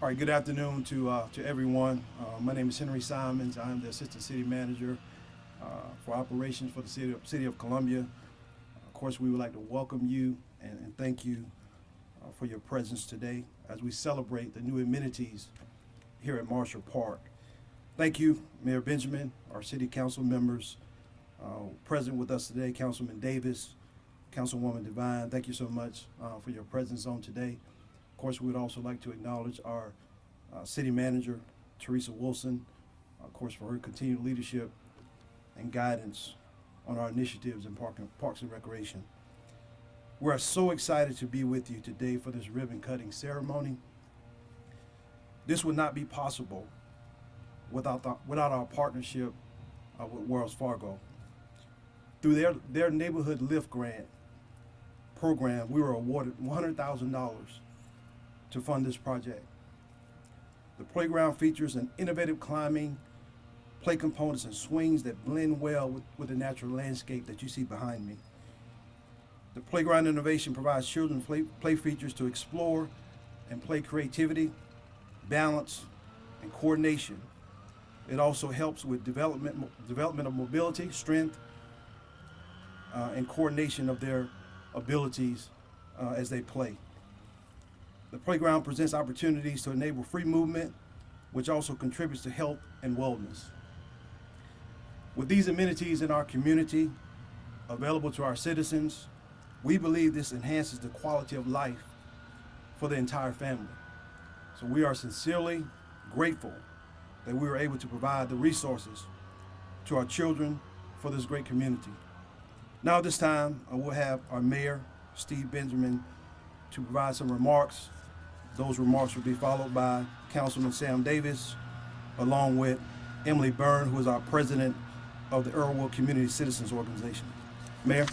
All right, good afternoon to everyone. My name is Henry Simons. I'm the Assistant City Manager for Operations for the City of Columbia. Of course, we would like to welcome you and thank you for your presence today as we celebrate the new amenities here at Marshall Park. Thank you, Mayor Benjamin, our City Council members, present with us today, Councilman Davis, Councilwoman Devine. Thank you so much for your presence on today. Of course, we would also like to acknowledge our City Manager, Teresa Wilson, of course, for her continued leadership and guidance on our initiatives in Parks and Recreation. We are so excited to be with you today for this ribbon cutting ceremony. This would not be possible without our partnership with Wells Fargo. Through their Neighborhood Lift Grant program, we were awarded $100,000 to fund this project. The playground features an innovative climbing, play components, and swings that blend well with the natural landscape that you see behind me. The playground innovation provides children play features to explore and play creativity, balance, and coordination. It also helps with development of mobility, strength, and coordination of their abilities as they play. The playground presents opportunities to enable free movement, which also contributes to health and wellness. With these amenities in our community available to our citizens, we believe this enhances the quality of life for the entire family. So we are sincerely grateful that we were able to provide the resources to our children for this great community. Now at this time, we'll have our Mayor, Steve Benjamin, to provide some remarks. Those remarks will be followed by Councilman Sam Davis, along with Emily Byrne, who is our president of the Earlwood Community Citizens Organization. Mayor.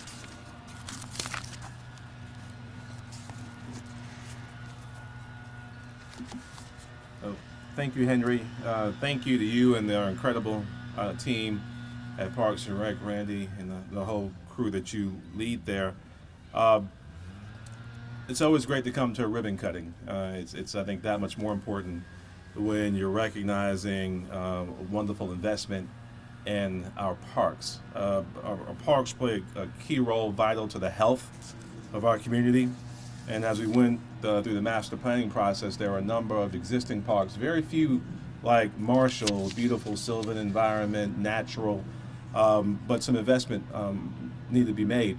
Thank you, Henry. Thank you to you and our incredible team at Parks and Rec, Randy, and the whole crew that you lead there. It's always great to come to a ribbon cutting. It's I think, that much more important when you're recognizing a wonderful investment in our parks. Our parks play a key role vital to the health of our community. And as we went through the master planning process, there are a number of existing parks, very few like Marshall, beautiful sylvan environment, natural, but some investment needed to be made.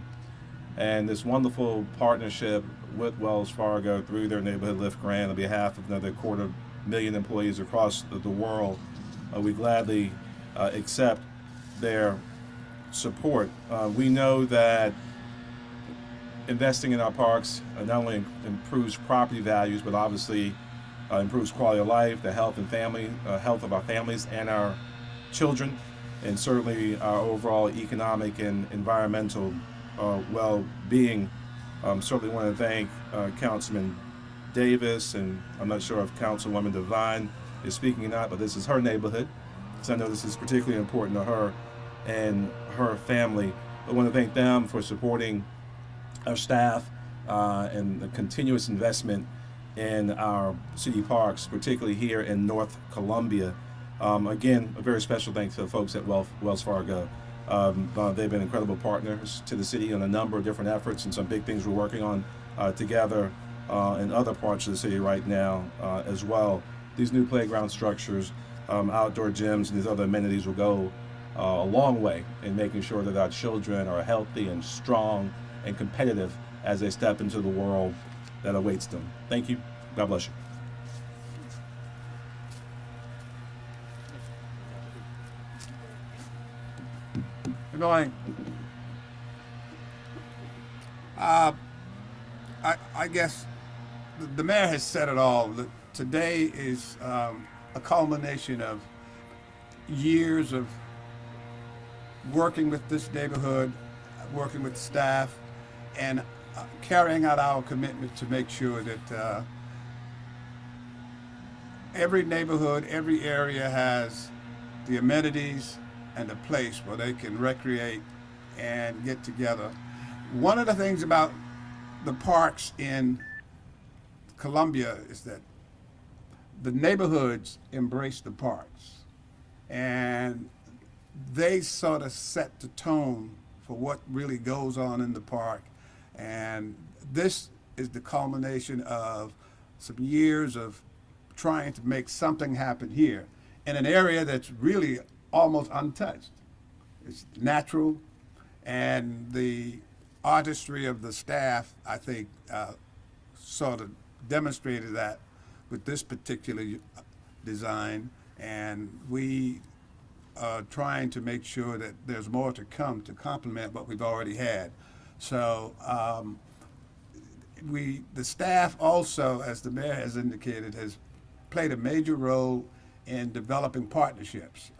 And this wonderful partnership with Wells Fargo through their Neighborhood Lift Grant on behalf of another 250,000 employees across the world, we gladly accept their support. We know that investing in our parks not only improves property values, but obviously improves quality of life, the health of our families and our children, and certainly our overall economic and environmental well-being. Certainly want to thank Councilman Davis, and I'm not sure if Councilwoman Devine is speaking or not, but this is her neighborhood, so I know this is particularly important to her and her family. I want to thank them for supporting our staff and the continuous investment in our city parks, particularly here in North Columbia. Again, a very special thanks to the folks at Wells Fargo. They've been incredible partners to the city on a number of different efforts and some big things we're working on together in other parts of the city right now as well. These new playground structures, outdoor gyms, and these other amenities will go a long way in making sure that our children are healthy and strong and competitive as they step into the world that awaits them. Thank you. God bless you. Good morning. I guess the mayor has said it all. Today is a culmination of years of working with this neighborhood, working with staff, and carrying out our commitment to make sure that every neighborhood, every area has the amenities and a place where they can recreate and get together. One of the things about the parks in Columbia is that the neighborhoods embrace the parks, and they sort of set the tone for what really goes on in the park. And this is the culmination of some years of trying to make something happen here in an area that's really almost untouched. It's natural, and the artistry of the staff, I think, sort of demonstrated that with this particular design, and we are trying to make sure that there's more to come to complement what we've already had. So the staff also, as the mayor has indicated, has played a major role in developing partnerships.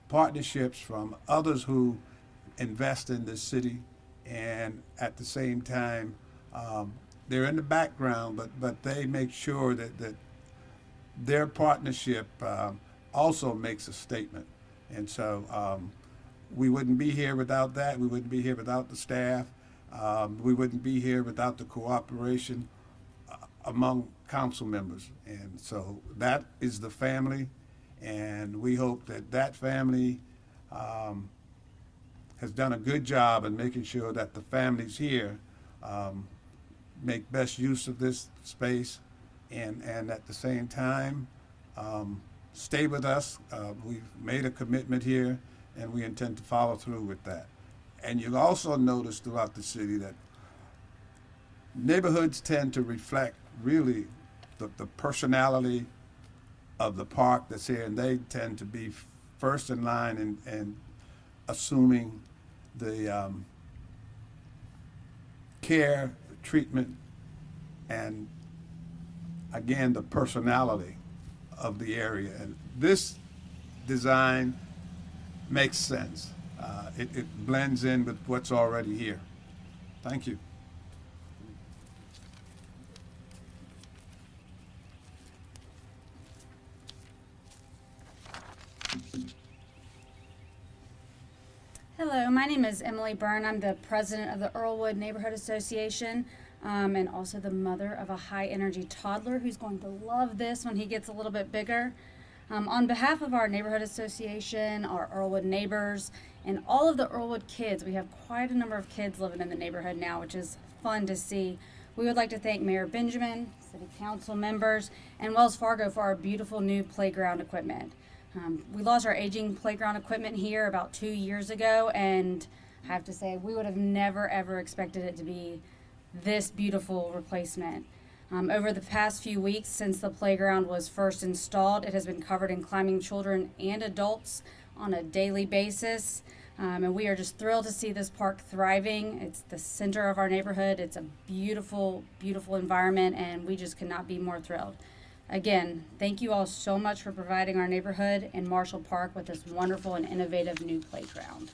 Partnerships from others who invest in this city, and at the same time, they're in the background, but they make sure that their partnership also makes a statement. And so we wouldn't be here without that. We wouldn't be here without the staff. We wouldn't be here without the cooperation among council members. And so that is the family, and we hope that that family has done a good job in making sure that the families here make best use of this space, and at the same time stay with us. We've made a commitment here, and we intend to follow through with that. And you'll also notice throughout the city that neighborhoods tend to reflect really the personality of the park that's here, and they tend to be first in line in assuming the care, the treatment, and again, the personality of the area. And this design makes sense. It blends in with what's already here. Thank you. Hello, my name is Emily Byrne. I'm the president of the Earlwood Neighborhood Association, and also the mother of a high-energy toddler who's going to love this when he gets a little bit bigger. On behalf of our neighborhood association, our Earlwood neighbors, and all of the Earlwood kids, we have quite a number of kids living in the neighborhood now, which is fun to see. We would like to thank Mayor Benjamin, city council members, and Wells Fargo for our beautiful new playground equipment. We lost our aging playground equipment here about 2 years ago, and I have to say we would have never ever expected it to be this beautiful replacement. Over the past few weeks since the playground was first installed, it has been covered in climbing children and adults on a daily basis. And we are just thrilled to see this park thriving. It's the center of our neighborhood. It's a beautiful, beautiful environment, and we just could not be more thrilled. Again, thank you all so much for providing our neighborhood and Marshall Park with this wonderful and innovative new playground.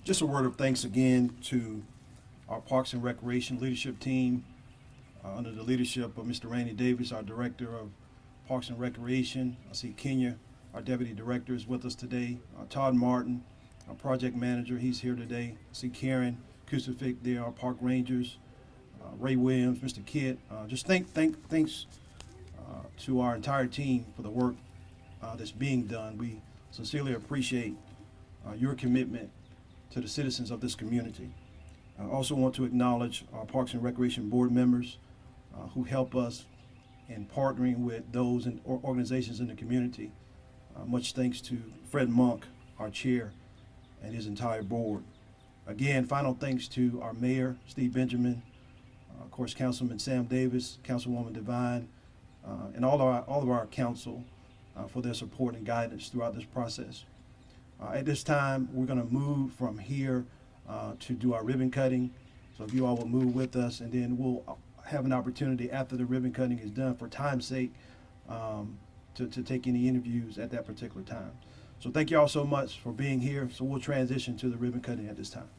Just a word of thanks again to our Parks and Recreation leadership team under the leadership of Mr. Randy Davis, our Director of Parks and Recreation. I see Kenya, our Deputy Director, is with us today. Todd Martin, our Project Manager, he's here today. I see Karen Kusifik there, our Park Rangers. Ray Williams, Mr. Kidd. Just thanks to our entire team for the work that's being done. We sincerely appreciate your commitment to the citizens of this community. I also want to acknowledge our Parks and Recreation Board members who help us in partnering with those and organizations in the community. Much thanks to Fred Monk, our chair, and his entire board. Again, final thanks to our mayor, Steve Benjamin, of course, Councilman Sam Davis, Councilwoman Devine, and all of our council for their support and guidance throughout this process. At this time, we're going to move from here to do our ribbon cutting. So if you all will move with us, and then we'll have an opportunity after the ribbon cutting is done, for time's sake, to take any interviews at that particular time. So thank you all so much for being here. So we'll transition to the ribbon cutting at this time.